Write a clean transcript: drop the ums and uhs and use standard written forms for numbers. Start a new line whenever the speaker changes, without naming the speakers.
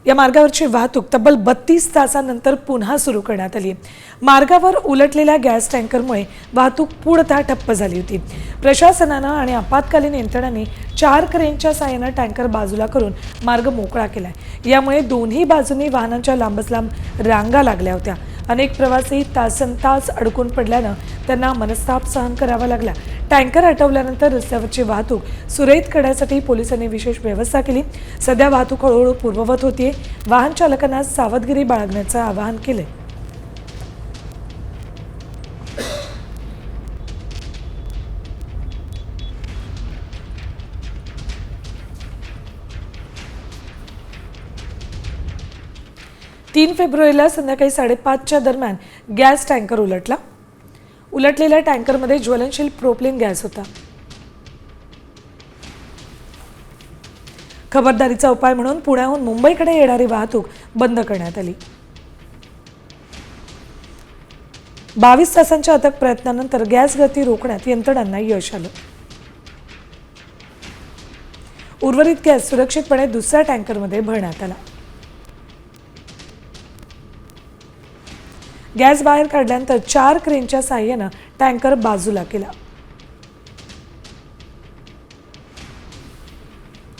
या मार्गावरची वाहतूक तब्बल 32 तासांनंतर पुन्हा सुरू करण्यात आली। मार्गावर उलटलेल्या गॅस टँकरमुळे वाहतूक पूर्णतः ठप्प झाली होती। प्रशासनाने आणि आपत्कालीन यंत्रणांनी 4 क्रेनच्या साहाय्याने टँकर बाजूला करून मार्ग मोकळा केलाय। यामुळे दोन्ही बाजूंनी वाहनांच्या लांबच लांब रांगा लागल्या होत्या। अनेक प्रवासी तासनतास अडकून पडल्याने त्यांना मनस्ताप सहन करावा लागला। टँकर हटवल्यानंतर रस्त्यावरची वाहतूक सुरळीत करण्यासाठी पोलिसांनी विशेष व्यवस्था केली। सध्या वाहतूक हळूहळू पूर्ववत होतीये। वाहन चालकांना सावधगिरी बाळगण्याचे आवाहन केले। तीन फेब्रुवारीला संध्याकाळी 5:30च्या दरम्यान गॅस टँकर उलटला। उलटलेल्या टँकरमध्ये ज्वलनशील प्रोपलीन गॅस होता। खबरदारीचा उपाय म्हणून पुण्याहून मुंबईकडे येणारी वाहतूक बंद करण्यात आली। 22 तासांच्या अथक प्रयत्नानंतर गॅस गळती रोखण्यात यंत्रणांना यश आलं। उर्वरित गॅस सुरक्षितपणे दुसऱ्या टँकरमध्ये भरण्यात आला। गॅस बाहेर काढल्यानंतर 4 क्रेनच्या साहाय्याने टँकर बाजूला केला।